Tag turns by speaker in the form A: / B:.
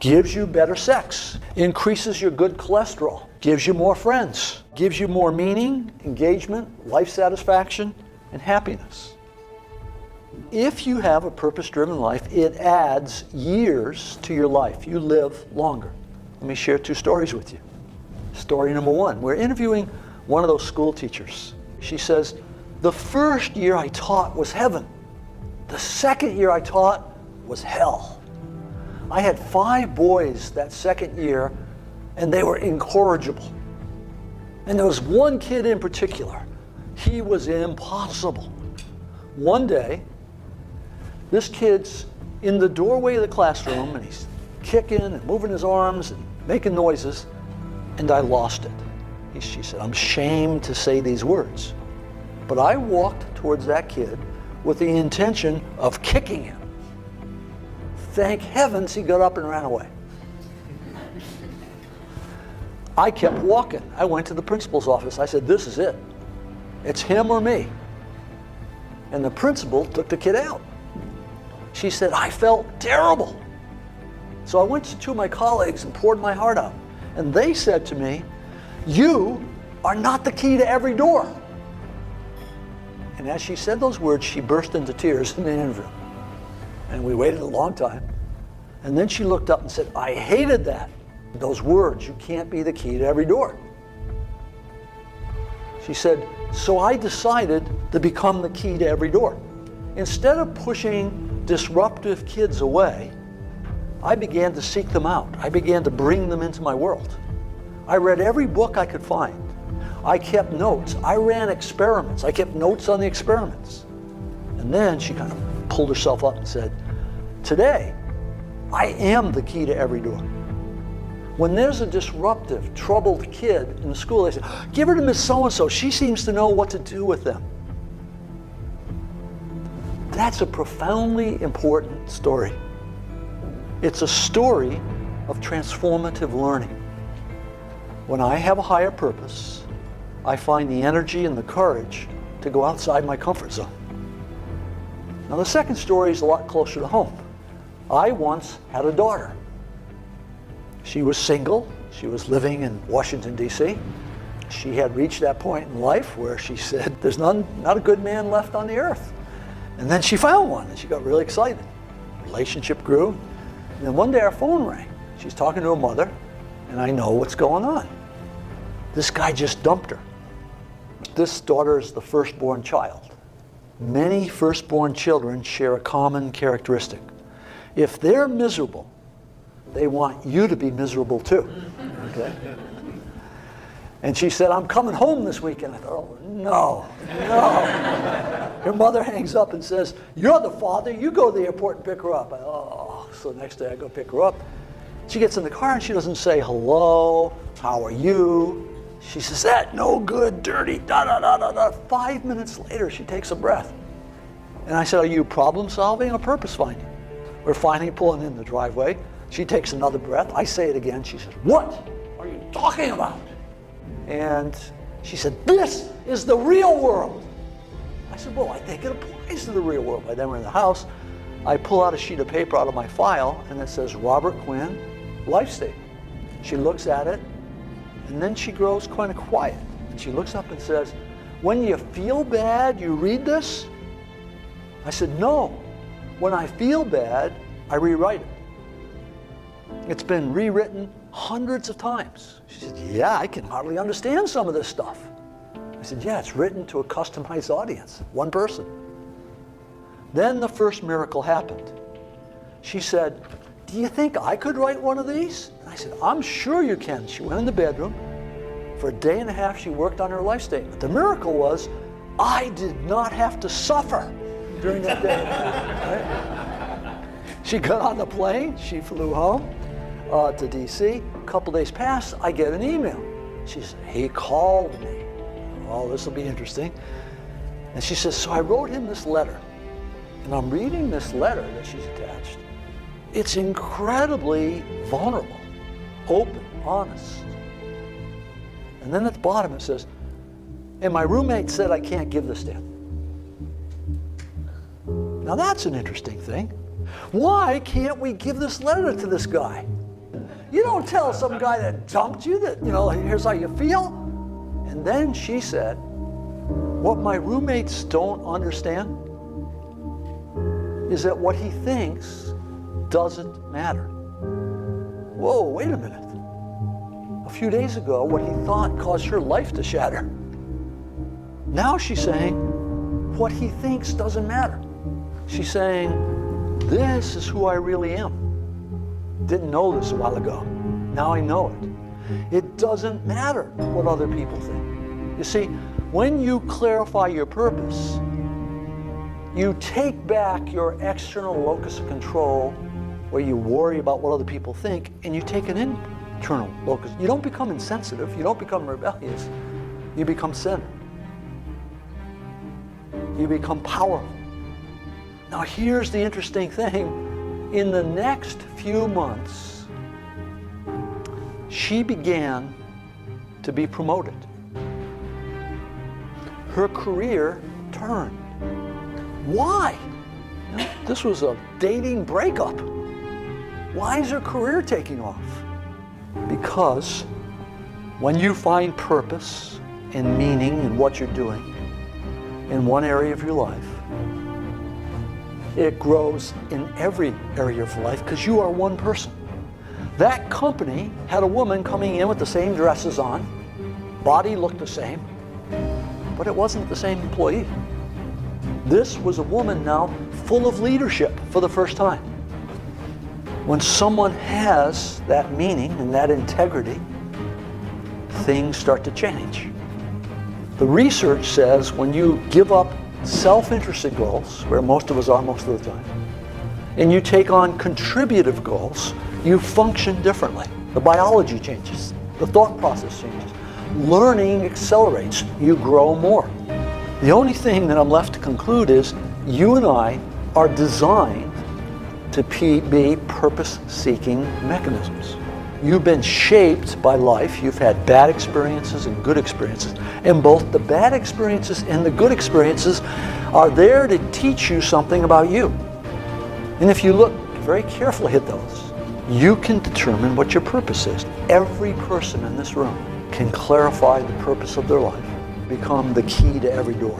A: gives you better sex, increases your good cholesterol, gives you more friends, gives you more meaning, engagement, life satisfaction, and happiness. If you have a purpose-driven life, it adds years to your life. You live longer. Let me share 2 stories with you. Story number 1, we're interviewing one of those school teachers. She says, the first year I taught was heaven. The second year I taught was hell. I had 5 boys that second year, and they were incorrigible. And there was one kid in particular. He was impossible. One day, this kid's in the doorway of the classroom, and he's kicking and moving his arms and making noises, and I lost it. She said, I'm ashamed to say these words, but I walked towards that kid with the intention of kicking him. Thank heavens he got up and ran away. I kept walking. I went to the principal's office. I said, this is it. It's him or me. And the principal took the kid out. She said, I felt terrible. So I went to 2 of my colleagues and poured my heart out. And they said to me, you are not the key to every door. And as she said those words, she burst into tears in the interview. And we waited a long time. And then she looked up and said, I hated that. Those words, you can't be the key to every door. She said, so I decided to become the key to every door. Instead of pushing disruptive kids away, I began to seek them out. I began to bring them into my world. I read every book I could find. I kept notes. I ran experiments. I kept notes on the experiments. And then she kind of pulled herself up and said, today, I am the key to every door. When there's a disruptive, troubled kid in the school, they say, give her to Miss So-and-so. She seems to know what to do with them. That's a profoundly important story. It's a story of transformative learning. When I have a higher purpose, I find the energy and the courage to go outside my comfort zone. Now, the second story is a lot closer to home. I once had a daughter. She was single. She was living in Washington, D.C. She had reached that point in life where she said, there's not a good man left on the earth. And then she found one, and she got really excited. Relationship grew. And then one day our phone rang. She's talking to her mother, and I know what's going on. This guy just dumped her. This daughter is the firstborn child. Many firstborn children share a common characteristic. If they're miserable, they want you to be miserable too. Okay? And she said, I'm coming home this weekend. I thought, oh, no. Her mother hangs up and says, you're the father, you go to the airport and pick her up. So the next day I go pick her up. She gets in the car and she doesn't say hello, how are you? She says, that no good, dirty, da-da-da-da-da. 5 minutes later, she takes a breath. And I said, are you problem solving or purpose finding? We're finally pulling in the driveway. She takes another breath. I say it again. She says, what are you talking about? And she said, this is the real world. I said, well, I think it applies to the real world. By then we're in the house. I pull out a sheet of paper out of my file, and it says, Robert Quinn, life statement. She looks at it, and then she grows kind of quiet. And she looks up and says, when you feel bad, you read this? I said, no. When I feel bad, I rewrite it. It's been rewritten hundreds of times. She said, yeah, I can hardly understand some of this stuff. I said, yeah, it's written to a customized audience, one person. Then the first miracle happened. She said, do you think I could write one of these? And I said, I'm sure you can. She went in the bedroom. For a day and a half, she worked on her life statement. The miracle was, I did not have to suffer during that day. Right? She got on the plane. She flew home to D.C. A couple days passed. I get an email. She said, he called me. Oh, this will be interesting. And she says, so I wrote him this letter. And I'm reading this letter that she's attached. It's incredibly vulnerable, open, honest. And then at the bottom it says, and my roommate said I can't give this to him. Now that's an interesting thing. Why can't we give this letter to this guy? You don't tell some guy that dumped you that, here's how you feel. And then she said, what my roommates don't understand is that what he thinks doesn't matter. Whoa, wait a minute. A few days ago, what he thought caused her life to shatter. Now she's saying, what he thinks doesn't matter. She's saying, this is who I really am. Didn't know this a while ago. Now I know it. It doesn't matter what other people think. You see, when you clarify your purpose, you take back your external locus of control where you worry about what other people think, and you take an internal locus. You don't become insensitive. You don't become rebellious. You become centered. You become powerful. Now here's the interesting thing. In the next few months, she began to be promoted. Her career turned. Why? This was a dating breakup. Why is her career taking off? Because when you find purpose and meaning in what you're doing in one area of your life, it grows in every area of life because you are one person. That company had a woman coming in with the same dresses on, body looked the same, but it wasn't the same employee. This was a woman now full of leadership for the first time. When someone has that meaning and that integrity, things start to change. The research says when you give up self-interested goals, where most of us are most of the time, and you take on contributive goals, you function differently. The biology changes, the thought process changes, learning accelerates, you grow more. The only thing that I'm left to conclude is you and I are designed to be purpose-seeking mechanisms. You've been shaped by life. You've had bad experiences and good experiences. And both the bad experiences and the good experiences are there to teach you something about you. And if you look very carefully at those, you can determine what your purpose is. Every person in this room can clarify the purpose of their life, become the key to every door.